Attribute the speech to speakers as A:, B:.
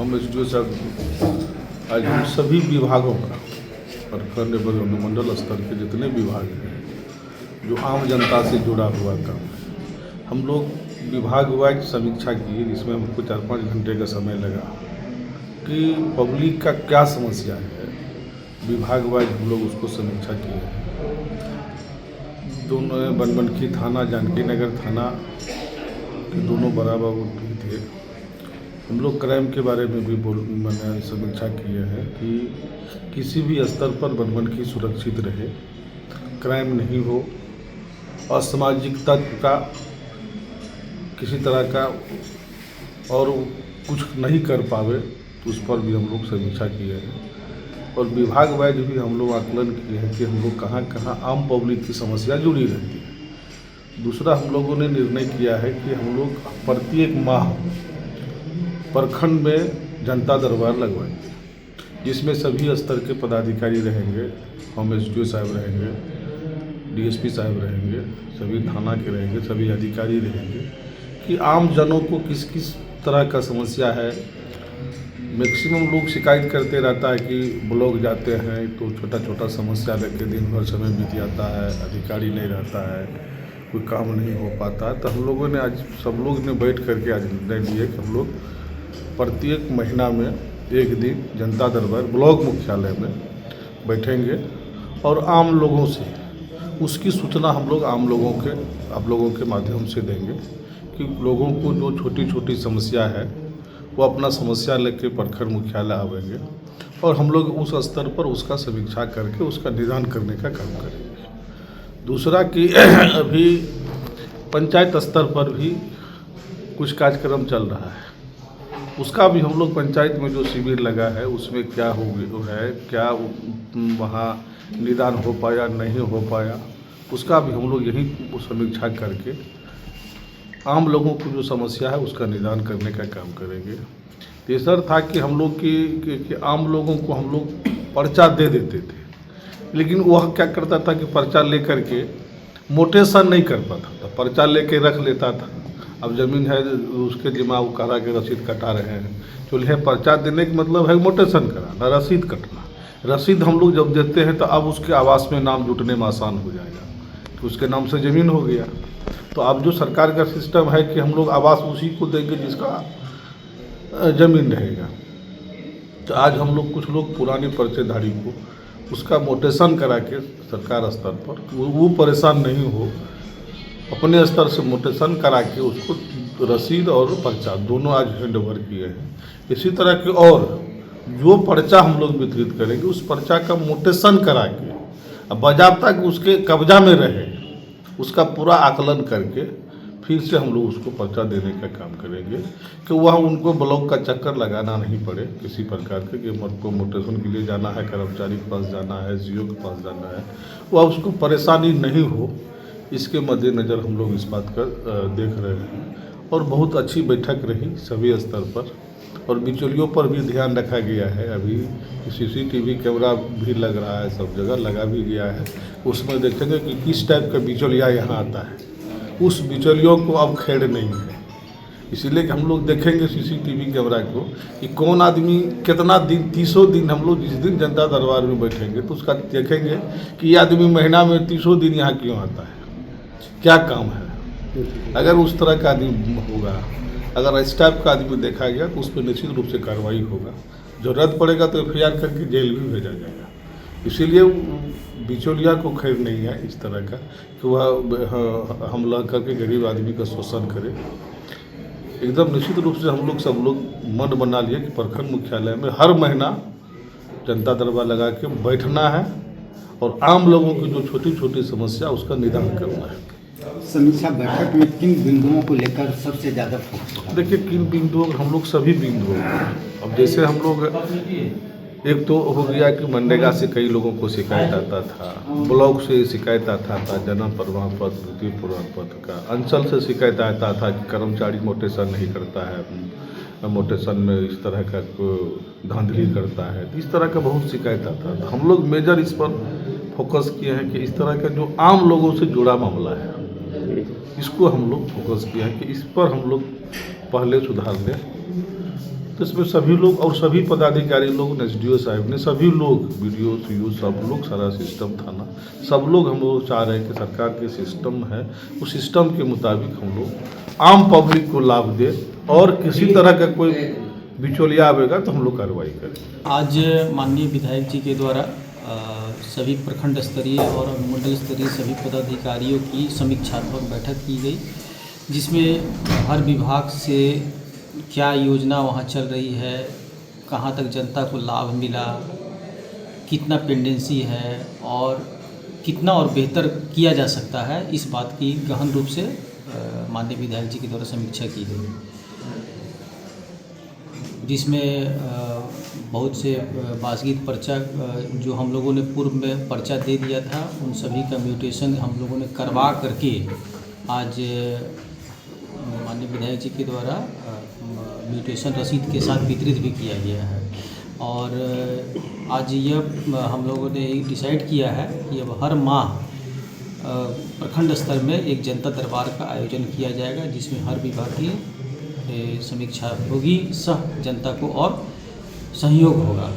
A: हम एसडीओ साहब आज हम सभी विभागों का प्रखंड एवं अनुमंडल स्तर के जितने विभाग हैं जो आम जनता से जुड़ा हुआ काम है, हम लोग विभाग वाइज समीक्षा किए, जिसमें हमको 4-5 घंटे का समय लगा कि पब्लिक का क्या समस्या है। विभाग वाइज हम लोग उसको समीक्षा किए हैं। दोनों बनबनखी थाना, जानकी नगर थाना के दोनों बराबर भी थे। हम लोग क्राइम के बारे में भी मैंने समीक्षा किए हैं कि किसी भी स्तर पर बनबनखी सुरक्षित रहे, क्राइम नहीं हो, असामाजिक तत्व का किसी तरह का और कुछ नहीं कर पावे, तो उस पर भी हम लोग समीक्षा किए हैं। और विभाग वाइज भी हम लोग आकलन किए हैं कि हम लोग कहाँ कहाँ आम पब्लिक की समस्या जुड़ी रहती है। दूसरा, हम लोगों ने निर्णय किया है कि हम लोग प्रत्येक माह प्रखंड में जनता दरबार लगवाएंगे, जिसमें सभी स्तर के पदाधिकारी रहेंगे, हम एसडीओ साहब रहेंगे, डीएसपी साहब रहेंगे, सभी थाना के रहेंगे, सभी अधिकारी रहेंगे कि आम जनों को किस किस तरह का समस्या है। मैक्सिमम लोग शिकायत करते रहता है कि ब्लॉक जाते हैं तो छोटा छोटा समस्या लेके दिन भर समय बीत जाता है, अधिकारी नहीं रहता है, कोई काम नहीं हो पाता है। तो हम लोगों ने आज सब लोग ने बैठ करके आज निर्णय लिए कि हम लोग प्रत्येक महीना में एक दिन जनता दरबार ब्लॉक मुख्यालय में बैठेंगे और आम लोगों से उसकी सूचना हम लोग आप लोगों के माध्यम से देंगे कि लोगों को जो छोटी छोटी समस्या है वो अपना समस्या लेके प्रखंड मुख्यालय आवेंगे और हम लोग उस स्तर पर उसका समीक्षा करके उसका निदान करने का काम करेंगे। दूसरा कि अभी पंचायत स्तर पर भी कुछ कार्यक्रम चल रहा है, उसका भी हम लोग पंचायत में जो शिविर लगा है उसमें क्या क्या वहाँ निदान हो पाया नहीं हो पाया, उसका भी हम लोग यही समीक्षा करके आम लोगों को जो समस्या है उसका निदान करने का काम करेंगे। तीसरा था कि हम लोग कि आम लोगों को हम लोग पर्चा दे देते थे, लेकिन वह क्या करता था कि पर्चा लेकर के मोटेशन नहीं कर पाता था, पर्चा लेके रख लेता था। अब ज़मीन है उसके दिमाग उकारा के रसीद कटा रहे हैं, चलिए पर्चा देने का मतलब है मोटेशन कराना, रसीद कटना। रसीद हम लोग जब देते हैं तो अब उसके आवास में नाम जुटने में आसान हो जाएगा, तो उसके नाम से ज़मीन हो गया। तो अब जो सरकार का सिस्टम है कि हम लोग आवास उसी को देंगे जिसका ज़मीन रहेगा। तो आज हम लोग कुछ लोग पुराने पर्चेधारी को उसका मोटेशन करा के सरकार स्तर पर वो परेशान नहीं हो, अपने स्तर से मोटेशन करा के उसको रसीद और पर्चा दोनों आज हैंड ओवर किए हैं। इसी तरह के और जो पर्चा हम लोग वितरित करेंगे उस पर्चा का मोटेशन करा के बाज़ाब्ता उसके कब्जा में रहे, उसका पूरा आकलन करके फिर से हम लोग उसको पर्चा देने का काम करेंगे कि वह उनको ब्लॉक का चक्कर लगाना नहीं पड़े किसी प्रकार के कि को मोटेशन के लिए जाना है, कर्मचारी के पास जाना है, सीओ के पास जाना है, वह उसको परेशानी नहीं हो। इसके मद्देनज़र हम लोग इस बात का देख रहे हैं और बहुत अच्छी बैठक रही सभी स्तर पर और बिचौलियों पर भी ध्यान रखा गया है। अभी सीसीटीवी कैमरा भी लग रहा है, सब जगह लगा भी गया है, उसमें देखेंगे कि किस टाइप का बिचौलिया यहाँ आता है, उस बिचौलियों को अब खेड़ नहीं है। इसीलिए कि हम लोग देखेंगे सीसीटीवी कैमरा को कि कौन आदमी कितना दिन 30 दिन हम लोग जिस दिन जनता दरबार में बैठेंगे तो उसका देखेंगे कि ये आदमी महीना में 30 दिन यहाँ क्यों आता है, क्या काम है। अगर उस तरह का आदमी होगा, अगर इस टाइप का आदमी देखा गया तो उस पर निश्चित रूप से कार्रवाई होगा, जरूरत पड़ेगा तो एफआईआर करके जेल भी भेजा जाएगा। इसीलिए बिचौलिया को खैर नहीं है इस तरह का कि वह हमला करके गरीब आदमी का शोषण करे। एकदम निश्चित रूप से हम लोग सब लोग मन बना लिए कि प्रखंड मुख्यालय में हर महीना जनता दरबार लगा के बैठना है और आम लोगों की जो छोटी छोटी समस्या उसका निदान करना है।
B: समीक्षा बैठक में किन बिंदुओं को लेकर सबसे ज़्यादा फोकस?
A: देखिए, किन बिंदुओं हम लोग सभी बिंदुओं, अब जैसे हम लोग एक तो हो गया कि मनरेगा से कई लोगों को शिकायत आता था, ब्लॉक से शिकायत आता था, जन्म प्रमाण पत्र, मृत्यु प्रमाण पत्र का, अंचल से शिकायत आता था कि कर्मचारी मोटेशन नहीं करता है, मोटेशन में इस तरह का धांधली करता है, इस तरह का बहुत शिकायत आता था। हम लोग मेजर इस पर फोकस किए हैं कि इस तरह का जो आम लोगों से जुड़ा मामला है इसको हम लोग फोकस किया है कि इस पर हम लोग पहले सुधार दें। तो इसमें सभी लोग और सभी पदाधिकारी लोग, एसडीओ साहब ने, सभी लोग, बीडीओ सीओ, सब लोग, सारा सिस्टम थाना, सब लोग हम लोग चाह रहे हैं कि सरकार के सिस्टम है उस सिस्टम के मुताबिक हम लोग आम पब्लिक को लाभ दे, और किसी तरह का कोई बिचौलिया आएगा तो हम लोग कार्रवाई करें।
C: आज माननीय विधायक जी के द्वारा सभी प्रखंड स्तरीय और मंडल स्तरीय सभी पदाधिकारियों की समीक्षात्मक बैठक की गई, जिसमें हर विभाग से क्या योजना वहाँ चल रही है, कहाँ तक जनता को लाभ मिला, कितना पेंडेंसी है और कितना और बेहतर किया जा सकता है, इस बात की गहन रूप से माननीय विधायक जी के द्वारा समीक्षा की गई, जिसमें बहुत से बासगीत पर्चा जो हम लोगों ने पूर्व में पर्चा दे दिया था, उन सभी का म्यूटेशन हम लोगों ने करवा करके आज माननीय विधायक जी के द्वारा म्यूटेशन रसीद के साथ वितरित भी किया गया है। और आज यह हम लोगों ने डिसाइड किया है कि अब हर माह प्रखंड स्तर में एक जनता दरबार का आयोजन किया जाएगा, जिसमें हर विभाग की समीक्षा होगी, सह जनता को और सहयोग होगा।